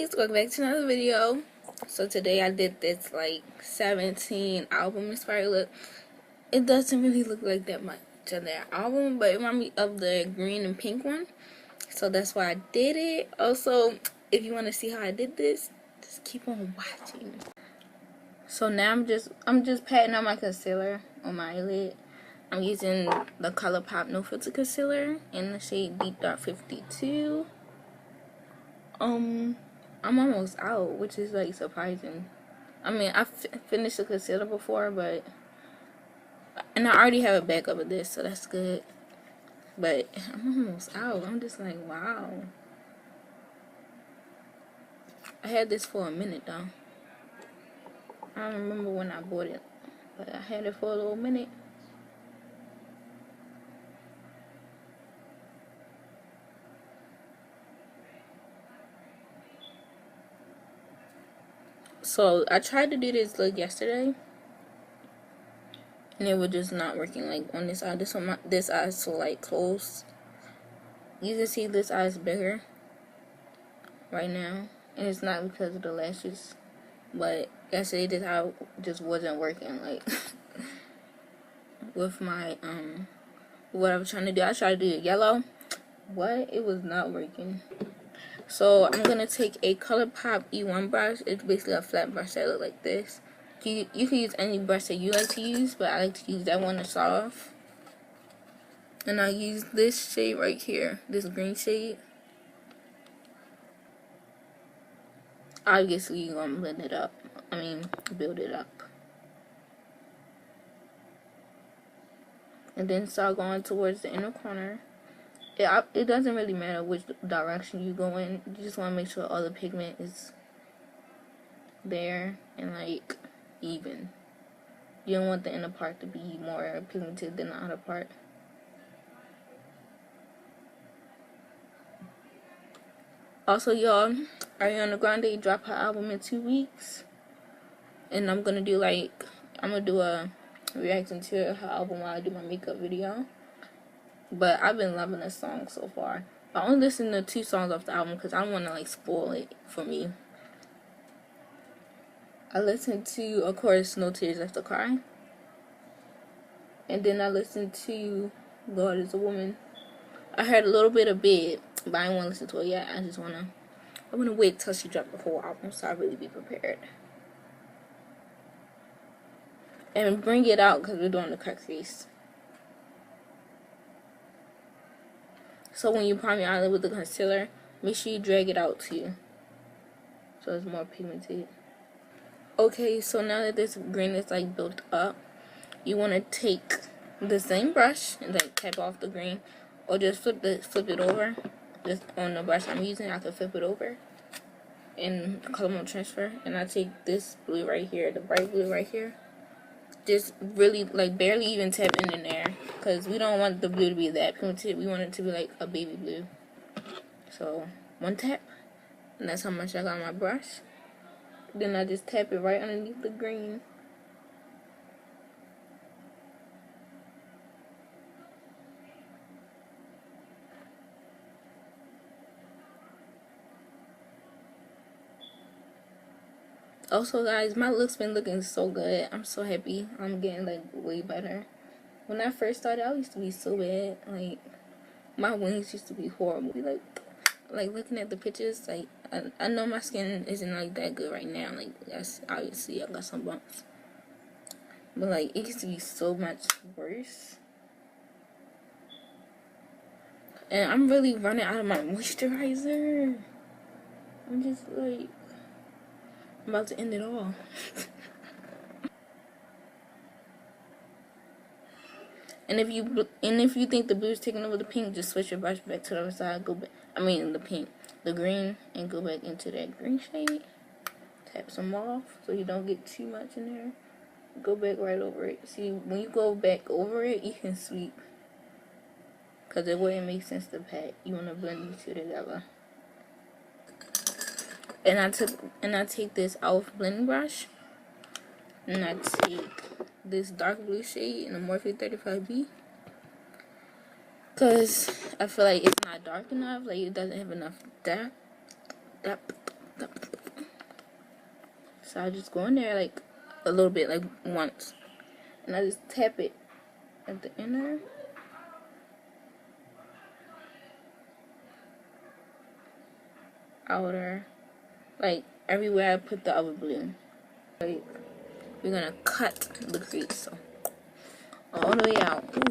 guys, welcome back to another video. So today I did this like 17 album inspired look. It doesn't really look like that much of their album, but it reminds me of the green and pink one, so that's why I did it. Also, if you want to see how I did this, just keep on watching. So now I'm just patting on my concealer on my eyelid. I'm using the ColourPop No Filter concealer in the shade Deep Dark 52. I'm almost out, which is like surprising. I mean, I finished the concealer before, and I already have a backup of this, so that's good. But I'm almost out. I'm just like, wow. I had this for a minute though. I don't remember when I bought it, but I had it for a little minute. So I tried to do this look yesterday, and it was just not working. Like on this eye, this eye is so like close. You can see this eye is bigger right now, and it's not because of the lashes, but yesterday this eye just wasn't working. Like with my what I was trying to do, I tried to do it yellow. It was not working. So I'm gonna take a ColourPop E1 brush. It's basically a flat brush that looks like this. You can use any brush that you like to use, but I like to use that one to start off. And I use this shade right here, this green shade. Obviously you're gonna blend it up. Build it up. And then start going towards the inner corner. It doesn't really matter which direction you go in. You just want to make sure all the pigment is there and like even. You don't want the inner part to be more pigmented than the outer part. Also, y'all, Ariana Grande dropped her album in 2 weeks, and I'm gonna do a reaction to her album while I do my makeup video. But I've been loving this song so far. I only listened to 2 songs off the album because I don't want to like spoil it for me. I listened to, of course, No Tears Left to Cry, and then I listened to God Is a Woman. I heard a little bit of Bid, but I don't want to listen to it yet. I wanna wait till she dropped the whole album so I really be prepared. And bring it out because we're doing the cut crease. So when you prime your eyelid with the concealer, make sure you drag it out too, so it's more pigmented. Okay, so now that this green is like built up, you want to take the same brush and like tap off the green, or just flip it over. Just on the brush I'm using, I can flip it over and color mode transfer. And I take this blue right here, the bright blue right here. Just really like barely even tap in there, because we don't want the blue to be that pigmented. We want it to be like a baby blue. So 1 tap, and that's how much I got on my brush. Then I just tap it right underneath the green. Also, guys, my look's been looking so good. I'm so happy. I'm getting like way better. When I first started, I used to be so bad. Like my wings used to be horrible. Like looking at the pictures, like I know my skin isn't like that good right now. Like that's obviously I got some bumps, but like it used to be so much worse. And I'm really running out of my moisturizer. I'm just like, I'm about to end it all. And if you think the blue is taking over the pink, just switch your brush back to the other side. The green, and go back into that green shade. Tap some off so you don't get too much in there. Go back right over it. See, when you go back over it, you can sweep, because it wouldn't make sense to pat. You want to blend these two together. And I take this e.l.f. blending brush, and I take this dark blue shade in the Morphe 35B, because I feel like it's not dark enough. Like it doesn't have enough depth. So I just go in there like a little bit, like once, and I just tap it at the inner. Outer, like everywhere I put the other blue. Like, we're gonna cut the crease, so all the way out. Ooh.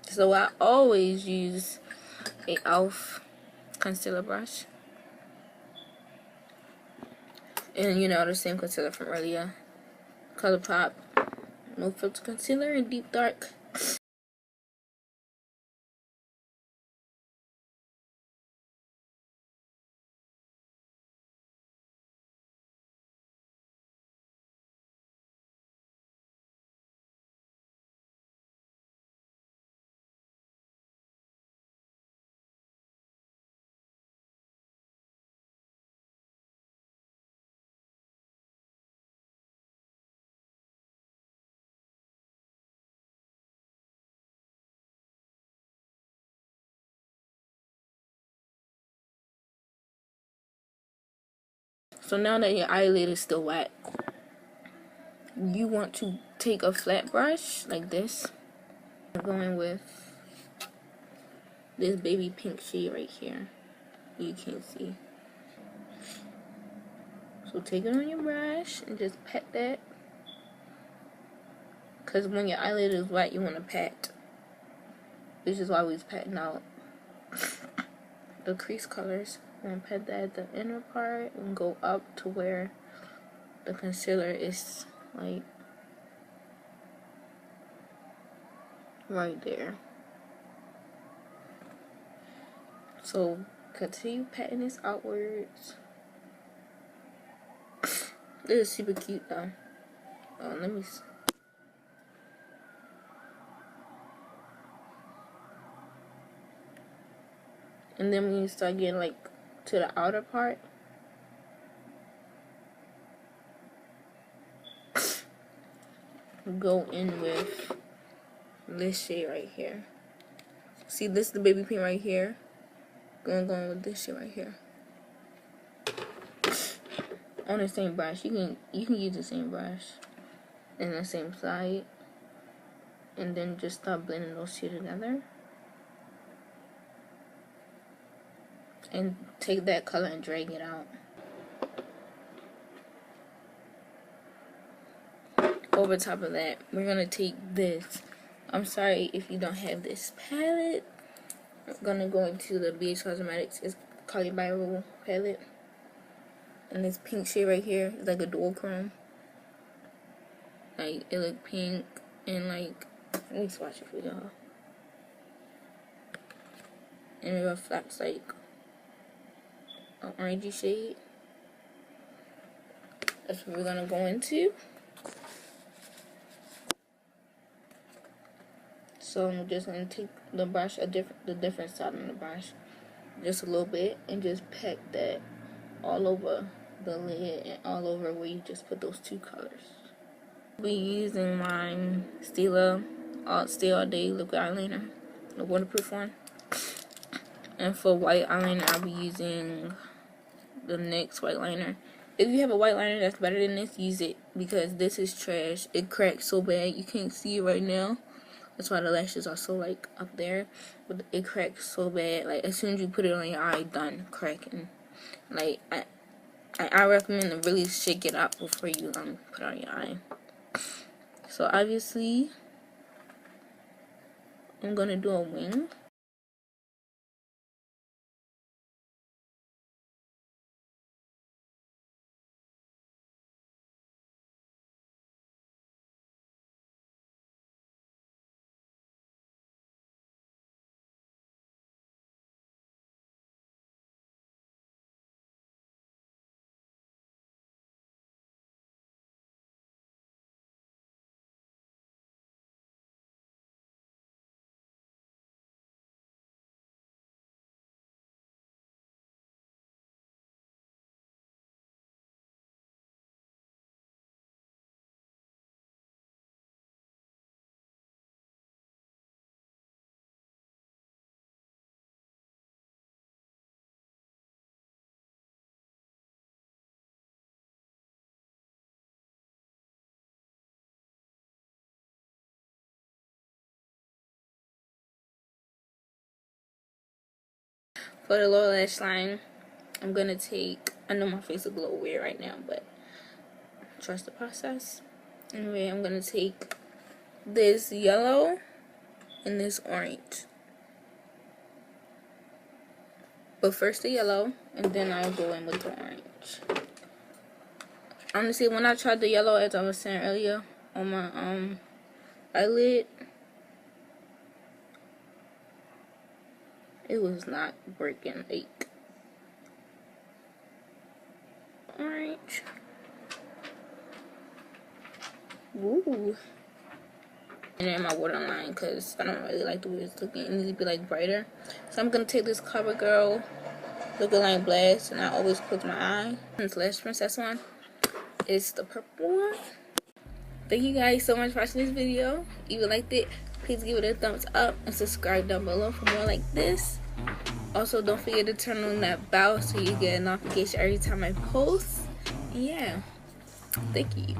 So I always use a e.l.f. concealer brush, and you know, the same concealer from earlier, ColourPop No Filter Concealer in Deep Dark. So now that your eyelid is still wet, you want to take a flat brush like this. I'm going with this baby pink shade right here. You can't see. So take it on your brush and just pat that. Because when your eyelid is wet, you want to pat. This is why we was patting out the crease colors. And pat that at the inner part and go up to where the concealer is, like right there. So continue patting this outwards. This is super cute though. Let me see. And then when you start getting like to the outer part, go in with this shade right here. See, this is the baby pink right here. Going with this shade right here. On the same brush, you can use the same brush and the same side, and then just start blending those two together. And take that color and drag it out. Over top of that, we're gonna take this. I'm sorry if you don't have this palette. I'm gonna go into the BH Cosmetics. It's Color Bible palette. And this pink shade right here is like a duochrome. Like, it look pink and like, let me swatch it for y'all. And it reflects like an orangey shade. That's what we're gonna go into. So I'm just gonna take the brush, the different side on the brush, just a little bit, and just pack that all over the lid and all over where you just put those two colors. I'll be using my Stila Stay All Day liquid eyeliner, the waterproof one. And for white eyeliner, I'll be using the NYX white liner. If you have a white liner that's better than this, use it, because this is trash. It cracks so bad, you can't see it right now. That's why the lashes are so like up there, but it cracks so bad. Like, as soon as you put it on your eye, done cracking. Like, I recommend to really shake it up before you put it on your eye. So obviously, I'm gonna do a wing. For the lower lash line, I'm gonna take, I know my face is a little weird right now, but trust the process. Anyway, I'm gonna take this yellow and this orange. But first the yellow, and then I'll go in with the orange. Honestly, when I tried the yellow, as I was saying earlier, on my eyelid, it was not breaking. Like, orange. Woo. And then my waterline, because I don't really like the way it's looking. It needs to be like brighter. So I'm gonna take this CoverGirl Looking Like Blast, and I always close my eye. This Lash Princess one is the purple one. Thank you guys so much for watching this video. If you liked it, please give it a thumbs up and subscribe down below for more like this. Also, don't forget to turn on that bell so you get a notification every time I post. And yeah, thank you.